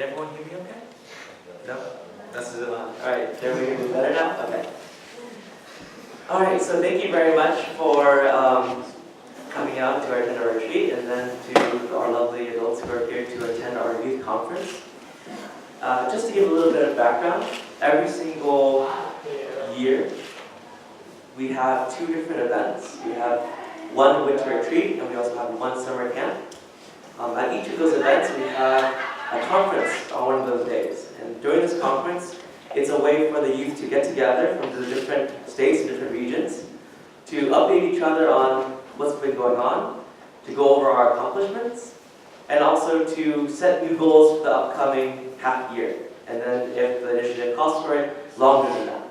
Can everyone hear me okay? No? This is on. Alright, can everyone hear me better now? Okay. Alright, so thank you very much for coming out to our attend our retreat, and then to our lovely adults who are here to attend our youth conference. Just to give a little bit of background, every single year we have two different events. We have one winter retreat, and we also have one summer camp. At each of those events, we have a conference on one of those days. And during this conference, it's a way for the youth to get together from the different states and different regions, to update each other on what's been going on, to go over our accomplishments, and also to set new goals for the upcoming half year. And then if the initiative calls for it, longer than that.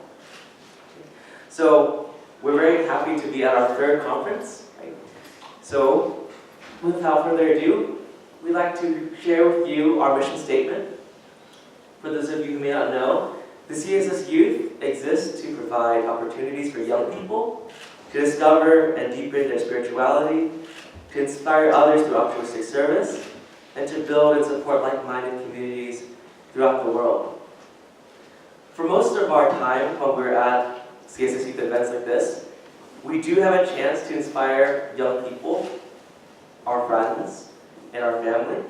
So we're very happy to be at our third conference. Right? So without further ado, we'd like to share with you our mission statement. For those of you who may not know, the CSS Youth exists to provide opportunities for young people to discover and deepen their spirituality, to inspire others through altruistic service, and to build and support like-minded communities throughout the world. For most of our time when we're at CSS Youth events like this, we do have a chance to inspire young people, our friends, and our family.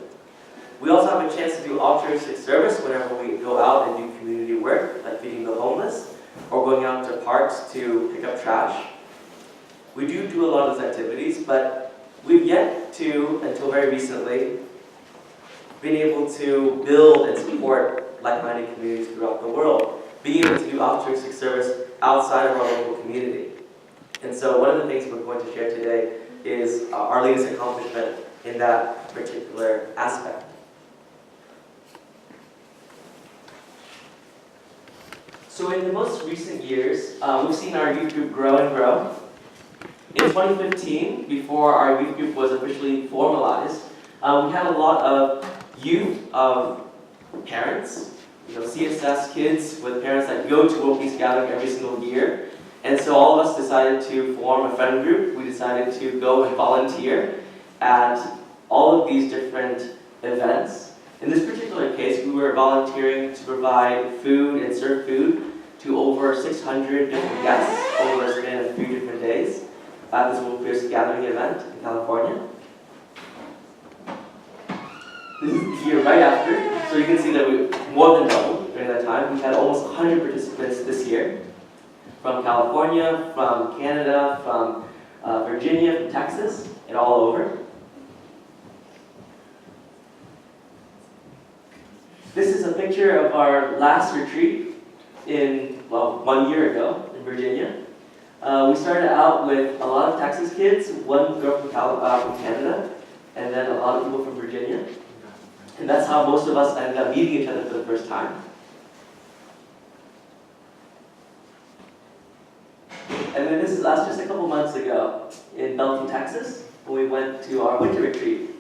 We also have a chance to do altruistic service whenever we go out and do community work, like feeding the homeless, or going out to parks to pick up trash. We do a lot of those activities, but we've yet to, until very recently, been able to build and support like-minded communities throughout the world, being able to do altruistic service outside of our local community. And so one of the things we're going to share today is our latest accomplishment in that particular aspect. So in the most recent years, we've seen our youth group grow and grow. In 2015, before our youth group was officially formalized, we had a lot of youth parents, CSS kids with parents that go to World Peace Gathering every single year. And so all of us decided to form a friend group. We decided to go and volunteer at all of these different events. In this particular case, we were volunteering to provide food and serve food to over 600 different guests over a span of 3 different days at this World Peace Gathering event in California. This is the year right after, so you can see that we more than doubled during that time. We had almost 100 participants this year from California, from Canada, from Virginia, from Texas, and all over. This is a picture of our last retreat in, 1 year ago in Virginia. We started out with a lot of Texas kids, one girl from Canada, and then a lot of people from Virginia. And that's how most of us ended up meeting each other for the first time. And then this is us just a couple months ago in Belton, Texas, when we went to our winter retreat.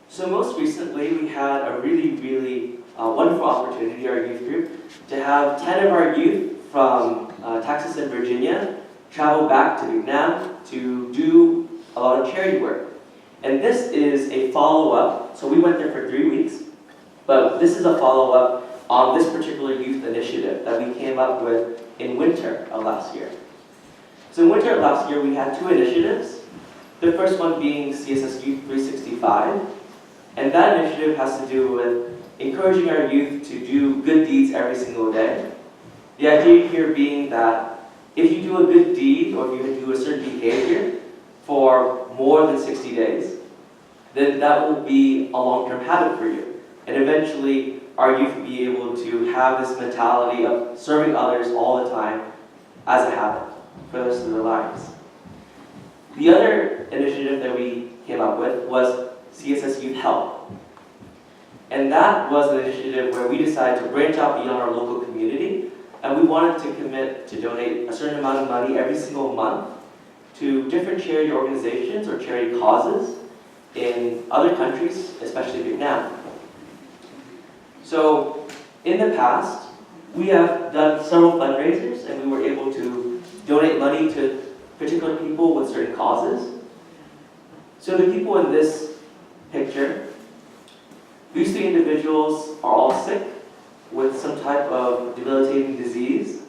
So most recently, we had a really wonderful opportunity, our youth group, to have 10 of our youth from Texas and Virginia travel back to Vietnam to do a lot of charity work. And this is a follow-up. So we went there for 3 weeks, but this is a follow-up on this particular youth initiative that we came up with in winter of last year. So in winter of last year, we had 2 initiatives. The first one being CSS Youth 365. And that initiative has to do with encouraging our youth to do good deeds every single day. The idea here being that if you do a good deed or if you do a certain behavior for more than 60 days, then that will be a long-term habit for you. And eventually, our youth will be able to have this mentality of serving others all the time as a habit for the rest of their lives. The other initiative that we came up with was CSS Youth Help. And that was an initiative where we decided to branch out beyond our local community, and we wanted to commit to donate a certain amount of money every single month to different charity organizations or charity causes in other countries, especially Vietnam. So in the past, we have done several fundraisers, and we were able to donate money to particular people with certain causes. So the people in this picture, these three individuals are all sick with some type of debilitating disease.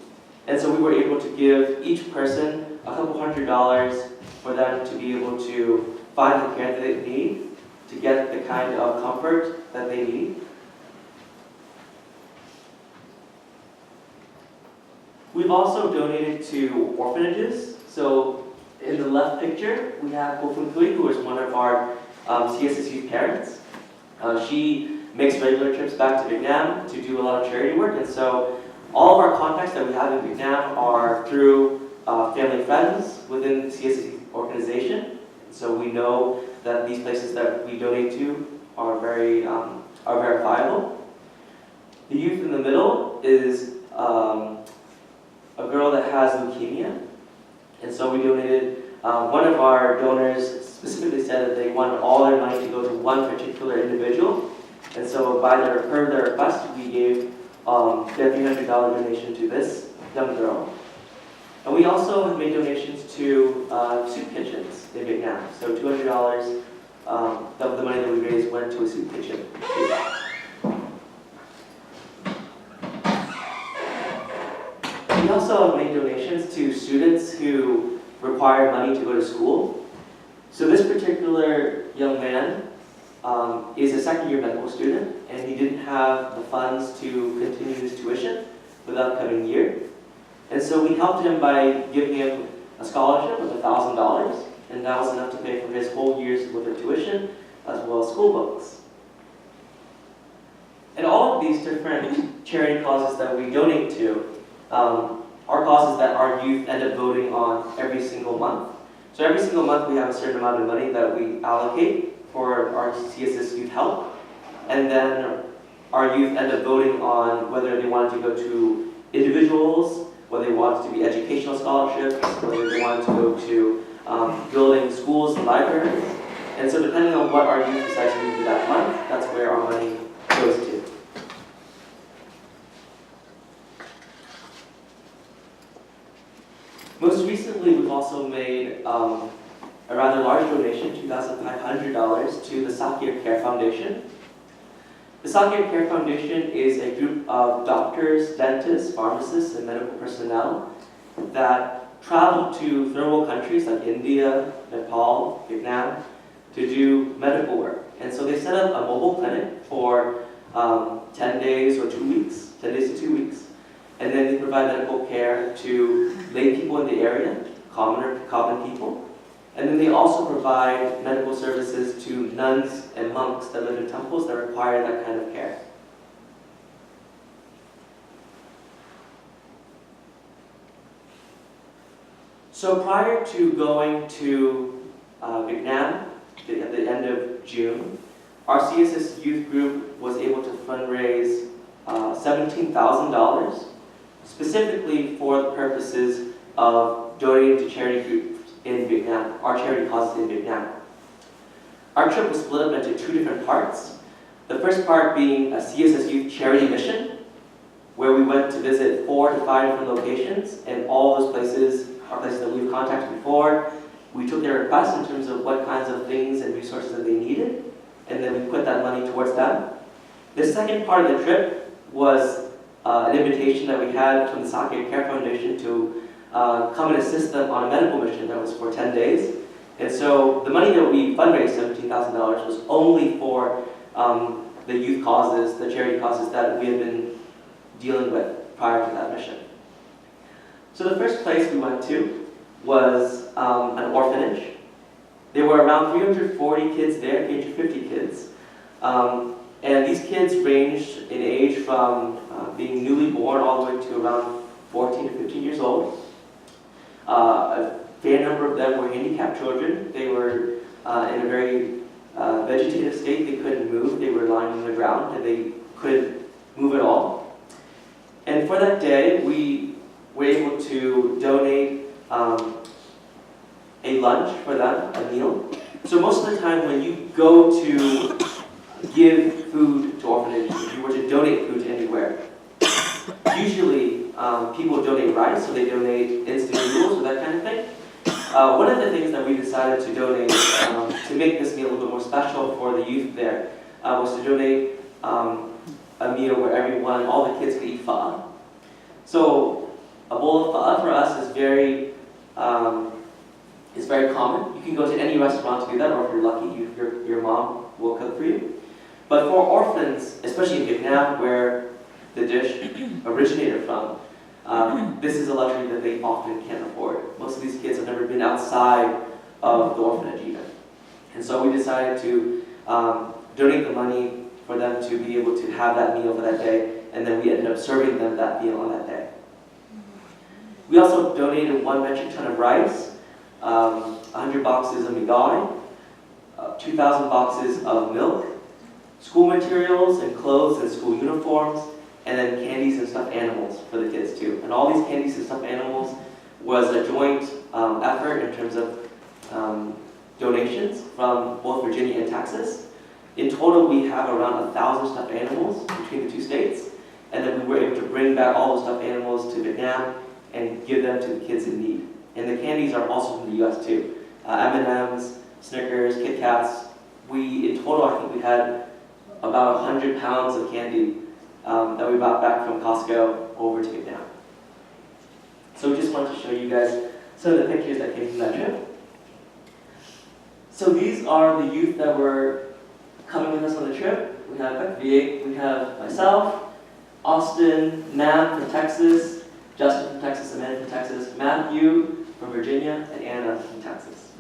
And so we were able to give each person a couple $100 for them to be able to find the care that they need, to get the kind of comfort that they need. We've also donated to orphanages. So in the left picture, we have Cô Phương Thuy, who is one of our CSS youth parents. She makes regular trips back to Vietnam to do a lot of charity work, and so all of our contacts that we have in Vietnam are through family friends within the CSS organization. So we know that these places that we donate to are verifiable. The youth in the middle is a girl that has leukemia, and so we donated. One of our donors specifically said that they wanted all their money to go to one particular individual, and so per their request, we gave their $300 donation to this young girl. And we also have made donations to soup kitchens in Vietnam. So $200 of the money that we raised went to a soup kitchen. We also have made donations to students who require money to go to school. So this particular young man is a second-year medical student, and he didn't have the funds to continue his tuition for the upcoming year. And so we helped him by giving him a scholarship of $1,000, and that was enough to pay for his whole year's worth of tuition, as well as school books. And all of these different charity causes that we donate to are causes that our youth end up voting on every single month. So every single month we have a certain amount of money that we allocate for our CSS youth help, and then our youth end up voting on whether they wanted to go to individuals, whether they wanted to be educational scholarships, whether they wanted to go to building schools and libraries. And so depending on what our youth decides to do that month, that's where our money goes to. Most recently, we've also made a rather large donation, $2,500, to the Sakya Care Foundation. The Sakya Care Foundation is a group of doctors, dentists, pharmacists, and medical personnel that travel to third world countries like India, Nepal, Vietnam to do medical work. And so they set up a mobile clinic for 10 days or 2 weeks, 10 days to 2 weeks. And then they provide medical care to lay people in the area, common people. And then they also provide medical services to nuns and monks that live in temples that require that kind of care. So prior to going to Vietnam at the end of June, our CSS youth group was able to fundraise $17,000 specifically for the purposes of donating to charity groups in Vietnam, our charity causes in Vietnam. Our trip was split up into two different parts. The first part being a CSS Youth charity mission, where we went to visit 4 to 5 different locations, and all those places are places that we've contacted before. We took their requests in terms of what kinds of things and resources that they needed, and then we put that money towards them. The second part of the trip was an invitation that we had from the Sakya Care Foundation to come and assist them on a medical mission that was for 10 days. And so the money that we fundraised, $17,000, was only for the youth causes, the charity causes that we had been dealing with prior to that mission. So the first place we went to was an orphanage. There were around 340 kids there, 350 kids. And these kids ranged in age from being newly born all the way to around 14 to 15 years old. A fair number of them were handicapped children. They were in a very vegetative state. They couldn't move. They were lying on the ground, and they couldn't move at all. And for that day, we were able to donate a lunch for them, a meal. So most of the time when you go to give food to orphanages, if you were to donate food to anywhere, usually people donate rice, so they donate instant noodles or that kind of thing. one of the things that we decided to donate to make this meal a little bit more special for the youth there was to donate a meal where all the kids could eat pho. So a bowl of pho for us is very common. You can go to any restaurant to do that, or if you're lucky, your mom will cook for you. But for orphans, especially in Vietnam, where the dish originated from, this is a luxury that they often can't afford. Most of these kids have never been outside of the orphanage even. And so we decided to donate the money for them to be able to have that meal for that day, and then we ended up serving them that meal on that day. We also donated 1 metric ton of rice, 100 boxes of migay, 2,000 boxes of milk, school materials and clothes and school uniforms, and then candies and stuffed animals for the kids too. And all these candies and stuffed animals was a joint effort in terms of donations from both Virginia and Texas. In total, we have around 1,000 stuffed animals between the two states, and then we were able to bring back all those stuffed animals to Vietnam and give them to the kids in need. And the candies are also from the U.S. too. M&Ms, Snickers, Kit Kats. In total, I think we had about 100 pounds of candy that we brought back from Costco over to Vietnam. So we just wanted to show you guys some of the pictures that came from that trip. So these are the youth that were coming with us on the trip. We have we have myself, Austin, Matt from Texas, Justin from Texas, Amanda from Texas, Matthew from Virginia, and Anna from Texas.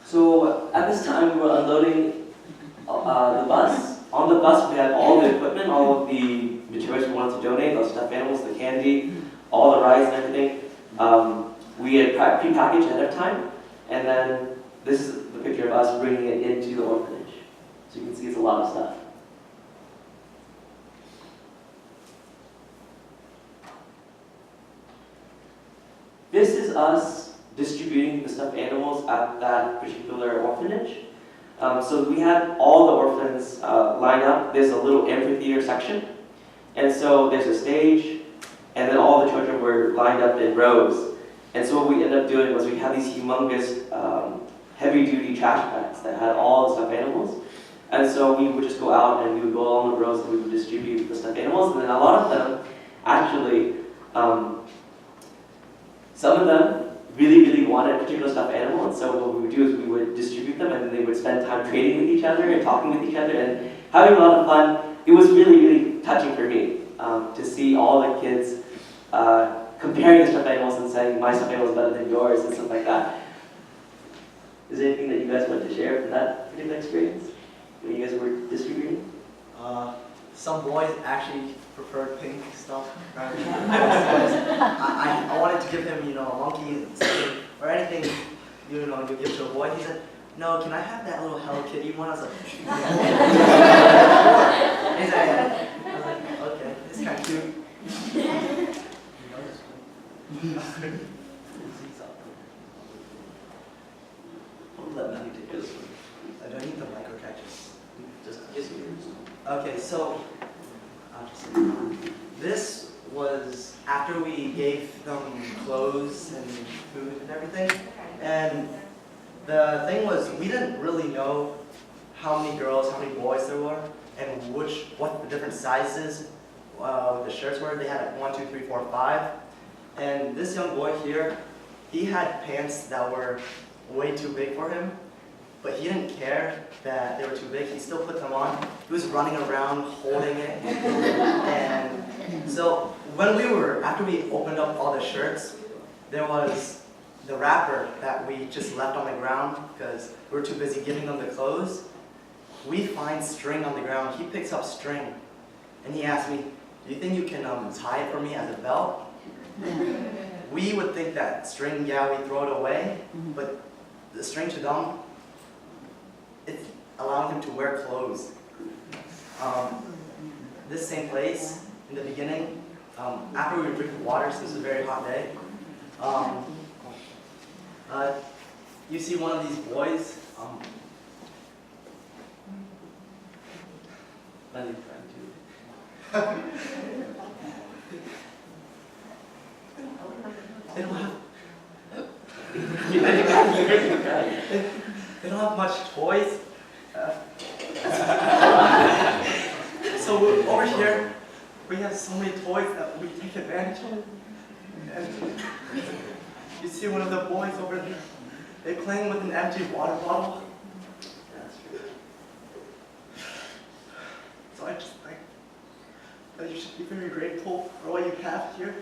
So at this time, we were unloading the bus. On the bus, we had all the equipment, all of the materials we wanted to donate, those stuffed animals, the candy, all the rice and everything. We had pre-packaged ahead of time, and then this is the picture of us bringing it into the orphanage. So you can see it's a lot of stuff. This is us distributing the stuffed animals at that particular orphanage. So we had all the orphans line up. There's a little amphitheater section. And so there's a stage, and then all the children were lined up in rows. And so what we ended up doing was we had these humongous heavy-duty trash bags that had all the stuffed animals. And so we would just go out and we would go along the rows and we would distribute the stuffed animals. And then a lot of them, actually, some of them really wanted a particular stuffed animal. And so what we would do is we would distribute them, and then they would spend time trading with each other and talking with each other and having a lot of fun. It was really touching for me to see all the kids comparing the stuffed animals and saying, my stuffed animal is better than yours and stuff like that. Is there anything that you guys want to share from that particular experience when you guys were distributing? Some boys actually preferred pink stuff. I wanted to give him, a monkey or anything, you give to a boy. He said, no, can I have that little Hello Kitty one? I was like, yeah. He's like, yeah. I was like, okay, it's kind of cute. Let Matthew take this one. I don't need the microcatches. Just yours. Okay, so this was after we gave them clothes and food and everything. And the thing was, we didn't really know how many girls, how many boys there were, and what the different sizes the shirts were. They had 1, 2, 3, 4, 5. And this young boy here, he had pants that were way too big for him, but he didn't care that they were too big. He still put them on. He was running around holding it. And so after we opened up all the shirts, there was the wrapper that we just left on the ground because we were too busy giving them the clothes. We find string on the ground. He picks up string, and he asked me, do you think you can tie it for me as a belt? We would think that string, yeah, we throw it away, but the string to them, it's allowing him to wear clothes. This same place, in the beginning, after we were drinking water, since it was a very hot day, you see one of these boys, They don't have they don't have much toys. So over here, we have so many toys that we take advantage of. And you see one of the boys over there, they're playing with an empty water bottle. So I just think that you should be very grateful for what you have here.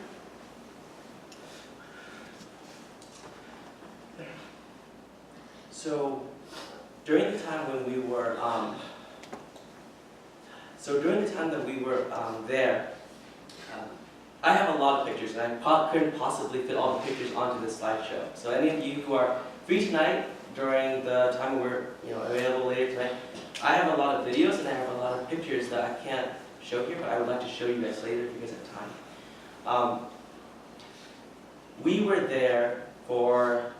So during the time when we were, there, I have a lot of pictures, and I couldn't possibly fit all the pictures onto this slideshow. So any of you who are free tonight during the time we're available later tonight, I have a lot of videos and I have a lot of pictures that I can't show here, but I would like to show you guys later if you guys have time. We were there for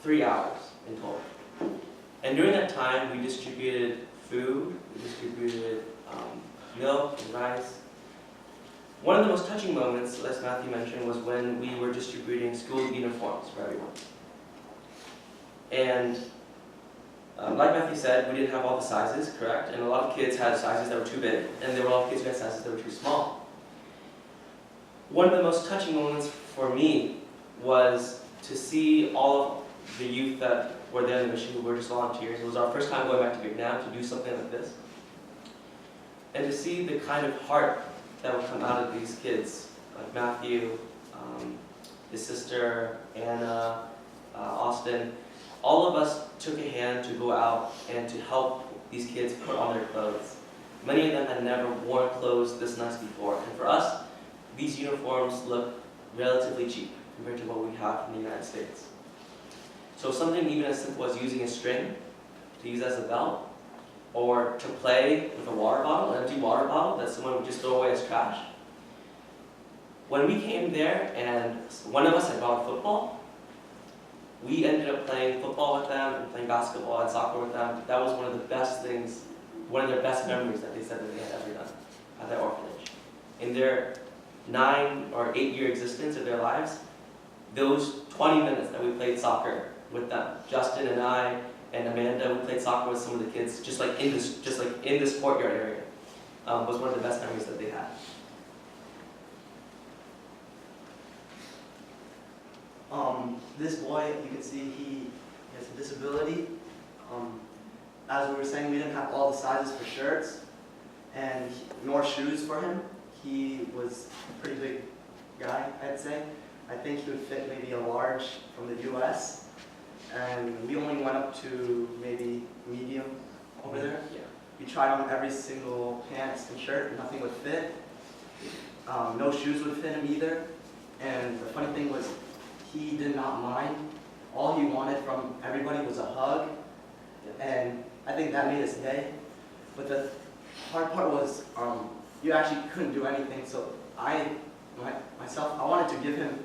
3 hours in total. And during that time, we distributed food, we distributed milk and rice. One of the most touching moments, as Matthew mentioned, was when we were distributing school uniforms for everyone. And like Matthew said, we didn't have all the sizes, correct? And a lot of kids had sizes that were too big, and there were a lot of kids who had sizes that were too small. One of the most touching moments for me was to see all of the youth that were there in the mission who were just volunteers. It was our first time going back to Vietnam to do something like this. And to see the kind of heart that would come out of these kids, like Matthew, his sister, Anna, Austin. All of us took a hand to go out and to help these kids put on their clothes. Many of them had never worn clothes this nice before. And for us, these uniforms look relatively cheap compared to what we have in the United States. So something even as simple as using a string to use as a belt, or to play with a water bottle, an empty water bottle that someone would just throw away as trash. When we came there and one of us had brought a football, we ended up playing football with them and playing basketball and soccer with them. That was one of the best things, one of their best memories that they said that they had ever done at that orphanage. In their 9 or 8 year existence of their lives, those 20 minutes that we played soccer with them, Justin and I and Amanda, we played soccer with some of the kids, just like in this courtyard area, was one of the best memories that they had. This boy, you can see he has a disability. As we were saying, we didn't have all the sizes for shirts and nor shoes for him. He was a pretty big guy, I'd say. I think he would fit maybe a large from the US. And we only went up to maybe medium over there. Yeah. We tried on every single pants and shirt, nothing would fit. No shoes would fit him either. And the funny thing was, he did not mind. All he wanted from everybody was a hug. And I think that made his day. But the hard part was, you actually couldn't do anything. So I wanted to give him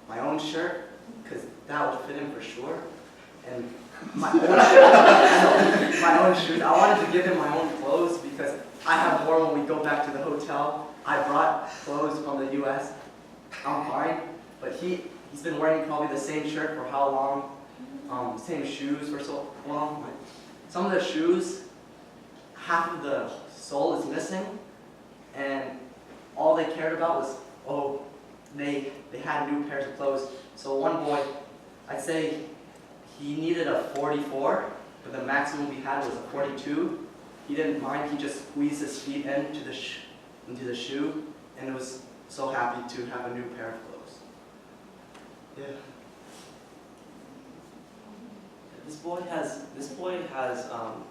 my own shirt, because that would fit him for sure. And my own shoes. I wanted to give him my own clothes because I have more when we go back to the hotel. I brought clothes from the US. I'm fine. But he's been wearing probably the same shirt for how long? Same shoes for so long. Some of the shoes, half of the sole is missing, and all they cared about was, oh, they had new pairs of clothes. So one boy, I'd say he needed a 44, but the maximum we had was a 42. He didn't mind, he just squeezed his feet into the shoe, and was so happy to have a new pair of clothes. Yeah. This boy has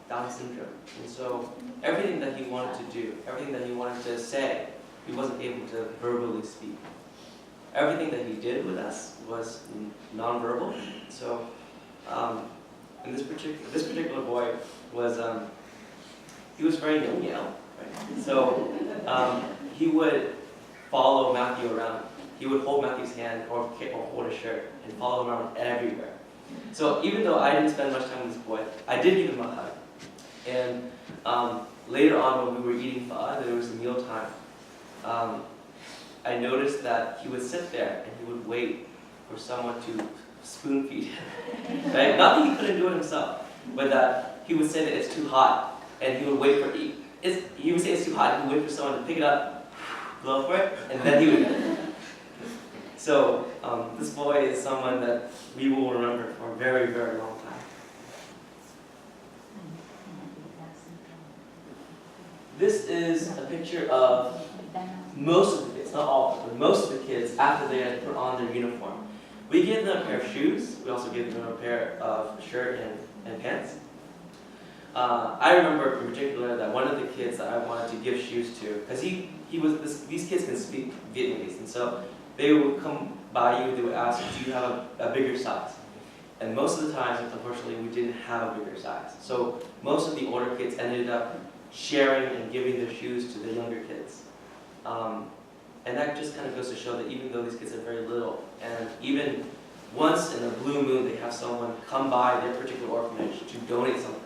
Down syndrome, and so everything that he wanted to do, everything that he wanted to say, he wasn't able to verbally speak. Everything that he did with us was nonverbal. So, and this particular boy was he was very young, right? So he would follow Matthew around. He would hold Matthew's hand or hold his shirt and follow him around everywhere. So even though I didn't spend much time with this boy, I did give him a hug. And later on when we were eating pho, there was a meal time, I noticed that he would sit there and he would wait for someone to spoon feed him. Right? Not that he couldn't do it himself, but that he would say that it's too hot, and he would wait for he would say it's too hot, and he would wait for someone to pick it up, blow for it, and then he would. So this boy is someone that we will remember for a very, very long time. This is a picture of most of the kids, not all, but most of the kids after they had put on their uniform. We gave them a pair of shoes. We also gave them a pair of shirt and pants. I remember in particular that one of the kids that I wanted to give shoes to, because these kids can speak Vietnamese, and so they would come by you, they would ask, do you have a bigger size? And most of the times, unfortunately, we didn't have a bigger size. So most of the older kids ended up sharing and giving their shoes to the younger kids. And that just kind of goes to show that even though these kids are very little, and even once in a blue moon they have someone come by their particular orphanage to donate something,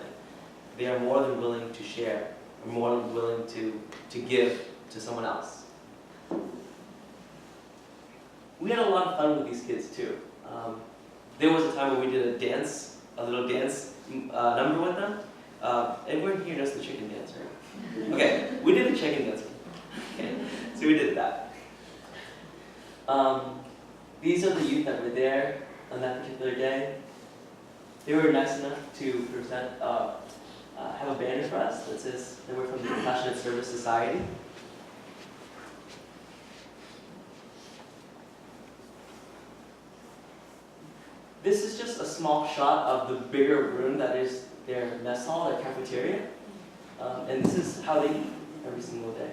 they are more than willing to share, or more than willing to give to someone else. We had a lot of fun with these kids too. There was a time when we did a little dance number with them. Everyone here knows the chicken dance, right? Okay, we did a chicken dance. Okay, so we did that. These are the youth that were there on that particular day. They were nice enough to present, have a banner for us that says they were from the Compassionate Service Society. This is just a small shot of the bigger room that is their mess hall, their cafeteria. And this is how they eat every single day.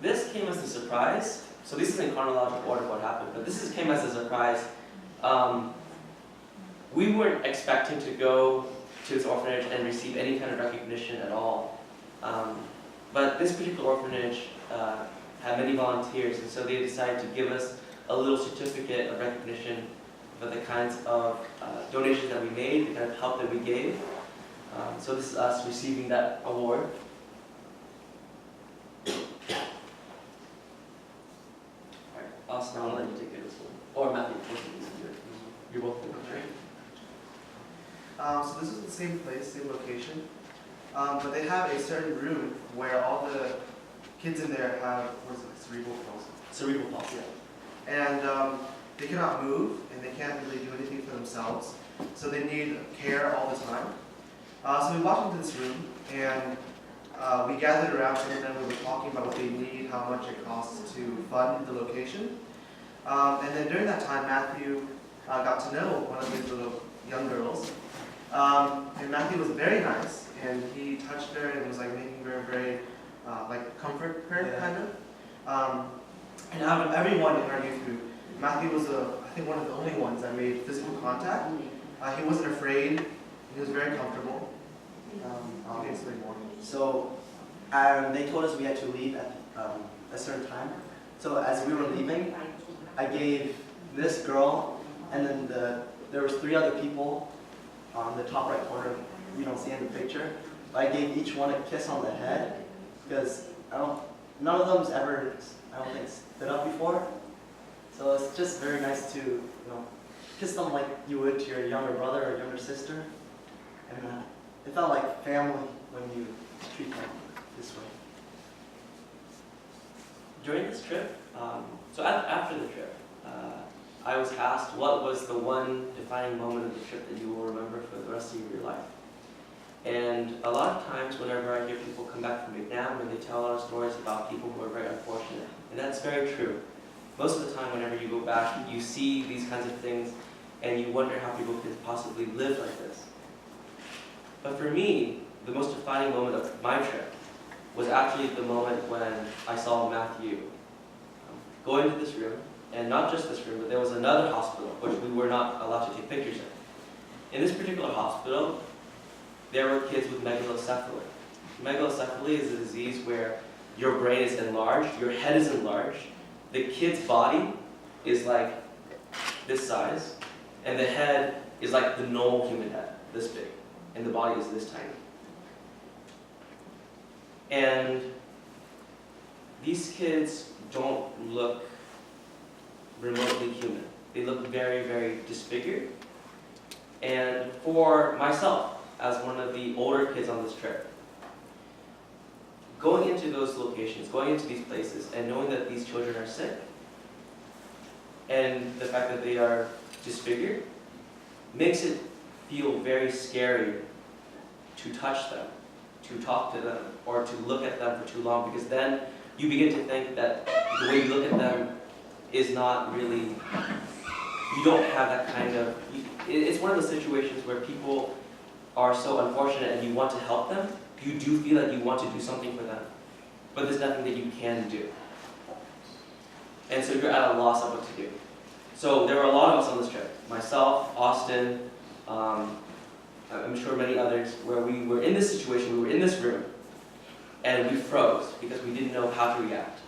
This came as a surprise. So this is in chronological order what happened, but this came as a surprise. We weren't expecting to go to this orphanage and receive any kind of recognition at all. But this particular orphanage had many volunteers, and so they decided to give us a little certificate of recognition for the kinds of donations that we made, the kind of help that we gave. So this is us receiving that award. Austin, I'll let you take it as well. Or Matthew, you're both going to train. So this is the same place, same location, but they have a certain room where all the kids in there have, what is it, cerebral palsy. Cerebral palsy. And they cannot move, and they can't really do anything for themselves, so they need care all the time. So we walked into this room, and we gathered around some of them. We were talking about what they need, how much it costs to fund the location. And then during that time, Matthew got to know one of these little young girls. And Matthew was very nice, and he touched her and was like making her very, like comfort her, kind of. And out of everyone in our youth group, Matthew was, I think, one of the only ones that made physical contact. He wasn't afraid. He was very comfortable. I'll explain more. So they told us we had to leave at a certain time. So as we were leaving, I gave this girl, and then there was 3 other people on the top right corner. You don't see in the picture. But I gave each one a kiss on the head because none of them's ever, I don't think, stood up before. So it's just very nice to kiss them like you would to your younger brother or younger sister, and it felt like family when you treat them this way. During this trip, so after the trip, I was asked what was the one defining moment of the trip that you will remember for the rest of your life. And a lot of times whenever I hear people come back from Vietnam and they tell a lot of stories about people who are very unfortunate, and that's very true. Most of the time whenever you go back, you see these kinds of things and you wonder how people could possibly live like this. But for me, the most defining moment of my trip was actually the moment when I saw Matthew go into this room, and not just this room, but there was another hospital which we were not allowed to take pictures in. In this particular hospital, there were kids with megalocephaly. Megalocephaly is a disease where your brain is enlarged, your head is enlarged, the kid's body is like this size, and the head is like the normal human head, this big, and the body is this tiny. And these kids don't look remotely human. They look very, very disfigured. And for myself, as one of the older kids on this trip, going into those locations, going into these places, and knowing that these children are sick, and the fact that they are disfigured, makes it feel very scary to touch them, to talk to them, or to look at them for too long, because then you begin to think that the way you look at them is not really, you don't have that kind of, it's one of those situations where people are so unfortunate and you want to help them, you do feel like you want to do something for them, but there's nothing that you can do. And so you're at a loss of what to do. So there were a lot of us on this trip, myself, Austin, I'm sure many others, where we were in this situation, we were in this room, and we froze because we didn't know how to react.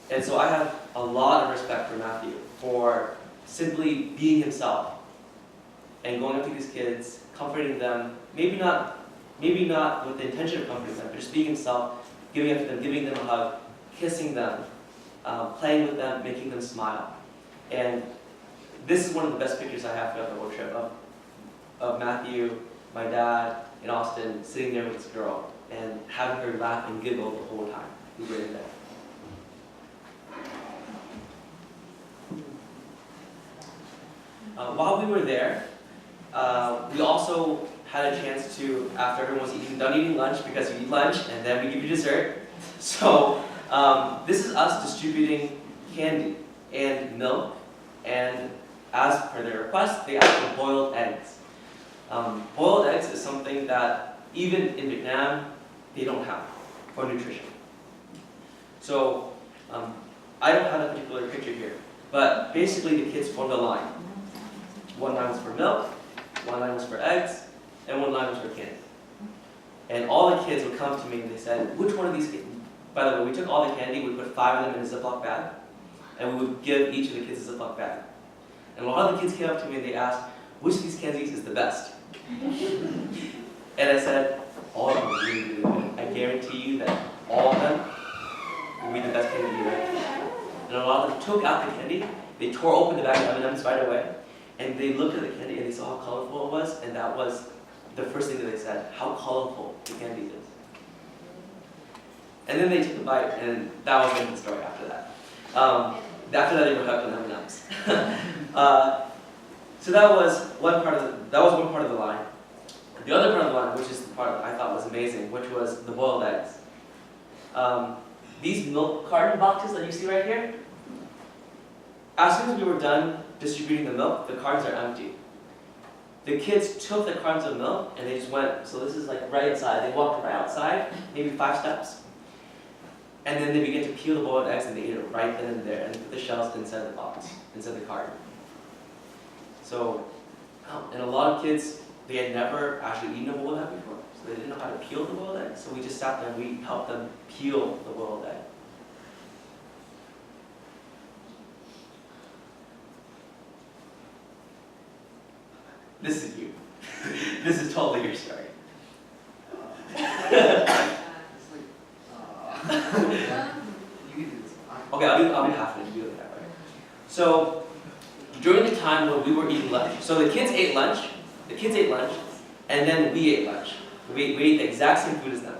And so I have a lot of respect for Matthew for simply being himself and going up to these kids, comforting them, maybe not with the intention of comforting them, but just being himself, giving up to them, giving them a hug, kissing them, playing with them, making them smile. And this is one of the best pictures I have throughout the whole trip of Matthew, my dad, and Austin sitting there with this girl and having her laugh and giggle the whole time we were in there. While we were there, we also had a chance to, after everyone was done eating lunch, because you eat lunch and then we give you dessert. So this is us distributing candy and milk, and as per their request, they asked for boiled eggs. Boiled eggs is something that even in Vietnam, they don't have for nutrition. So I don't have a particular picture here, but basically the kids formed a line. One line was for milk, one line was for eggs, and one line was for candy. And all the kids would come to me and they said, which one of these kids? By the way, we took all the candy, we put 5 of them in a Ziploc bag, and we would give each of the kids a Ziploc bag. And a lot of the kids came up to me and they asked, which of these candies is the best? And I said, all of them are really, really good. I guarantee you that all of them will be the best candy you ever had. And a lot of them took out the candy, they tore open the bag of M&Ms right away, and they looked at the candy and they saw how colorful it was, and that was the first thing that they said, how colorful the candy is. And then they took a bite, and that was the end of the story after that. After that, they were hooked on M&Ms. So that was one part of the line. The other part of the line, which is the part that I thought was amazing, which was the boiled eggs. These milk carton boxes that you see right here, as soon as we were done distributing the milk, the cartons are empty. The kids took the cartons of milk and they just went, so this is like right inside, they walked right outside, maybe 5 steps. And then they began to peel the boiled eggs and they ate it right then and there and put the shells inside the box, inside the carton. So, and a lot of kids, they had never actually eaten a boiled egg before, so they didn't know how to peel the boiled egg. So we just sat there and we helped them peel the boiled egg. This is you. This is totally your story. Okay, I'll do half of it. You do that, right? So during the time when we were eating lunch, so the kids ate lunch, and then we ate lunch. We ate the exact same food as them.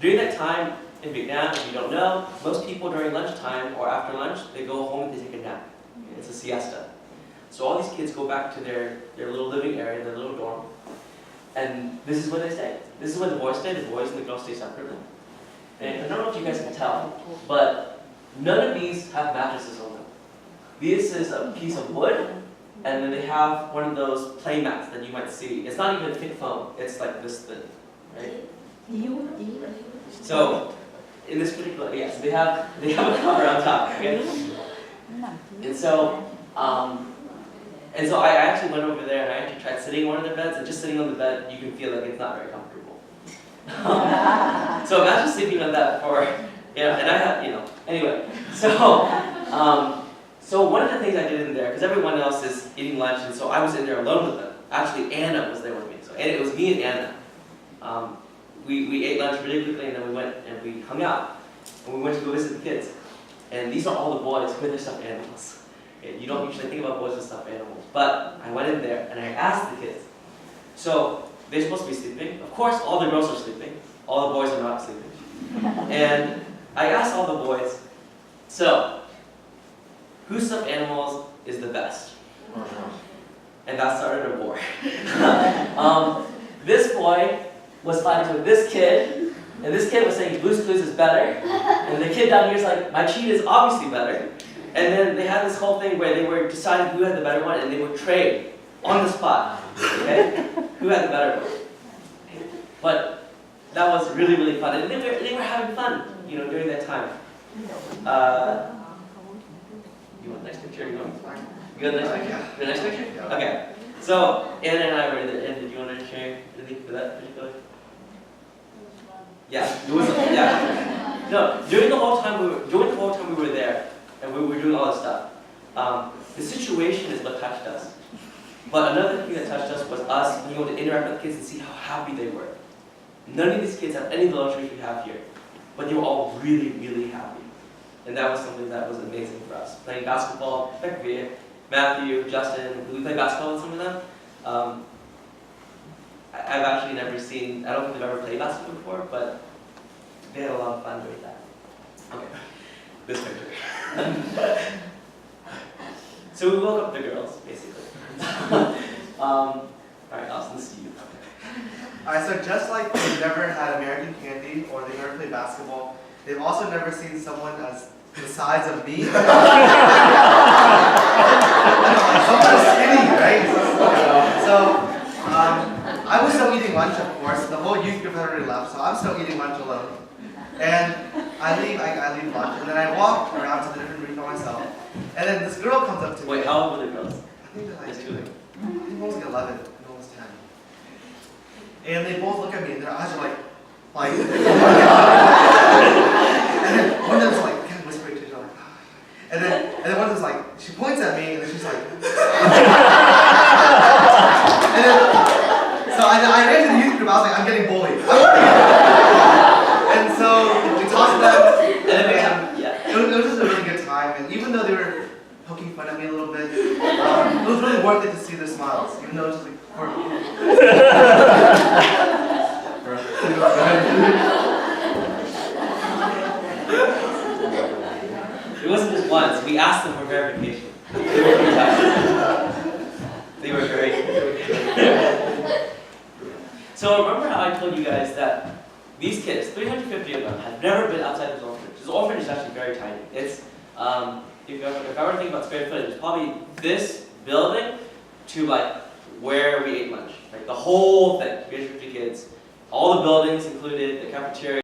During that time in Vietnam, if you don't know, most people during lunchtime or after lunch, they go home and they take a nap. It's a siesta. So all these kids go back to their little living area, their little dorm, and this is where they stay. This is where the boys stay. The boys and the girls stay separately. And I don't know if you guys can tell, but none of these have mattresses on them. This is a piece of wood, and then they have one of those play mats that you might see. It's not even thick foam. It's like this thin, right? So in this particular, yes, they have a cover on top. Okay? And so I actually went over there and I actually tried sitting on one of their beds, and just sitting on the bed, you can feel like it's not very comfortable. So imagine sleeping on that for, and I had, anyway. So So one of the things I did in there, because everyone else is eating lunch, and so I was in there alone with them. Actually, Anna was there with me. So it was me and Anna. We ate lunch really quickly, and then we went and we hung out. And we went to go visit the kids. And these are all the boys with their stuffed animals. You don't usually think about boys with stuffed animals. But I went in there and I asked the kids. So they're supposed to be sleeping. Of course, all the girls are sleeping. All the boys are not sleeping. And I asked all the boys, so, whose stuffed animals is the best? And that started a war. This boy was fighting with this kid, and this kid was saying Blue's Clues is better, and the kid down here is like, my cheat is obviously better. And then they had this whole thing where they were deciding who had the better one, and they would trade on the spot, okay? Who had the better one. But that was really, really fun, and they were having fun, during that time. You want the next picture? You want the next picture? The next picture? Okay. So Anna and I were there, and did you want to share anything for that particular? Yeah, it was. Yeah. No, during the whole time we were there, and we were doing all this stuff. The situation is what touched us. But another thing that touched us was us being able to interact with kids and see how happy they were. None of these kids have any of the luxuries we have here, but they were all really, really happy. And that was something that was amazing for us. Playing basketball, Becky, Matthew, Justin, we played basketball with some of them. I've actually never seen, I don't think they've ever played basketball before, but they had a lot of fun doing that. Okay, this picture. So we woke up the girls, basically. Alright, Austin, this is you. Alright, so just like they've never had American candy or they've never played basketball, they've also never seen someone as the size of me. Someone skinny, right? So I was still eating lunch, of course. The whole youth group had already left, so I'm still eating lunch alone. And I leave lunch, and then I walk around to the different rooms by myself. And then this girl comes up to me. Wait, how old were the girls? I think they're like, Just two. I think one was like 11, and one was 10. And they both look at me, and their eyes are like, and then one of them's like, kind of whispering to each other, like, and then one of them's like, she points at me, and then she's like, and then, so I ran to the youth group, I was like, I'm getting bullied. And so we talked to them, and it was just a really good time, and even though they were poking fun at me a little bit, it was really worth it to see their smiles, even though it was just like, It wasn't just once. We asked them for verification. They were very tired. They were very. So remember how I told you guys that these kids, 350 of them, have never been outside this orphanage. This orphanage is actually very tiny. It's if I were to think about square footage, it's probably this building to like where we ate lunch. Like the whole thing. 350 kids, all the buildings included, the cafeteria.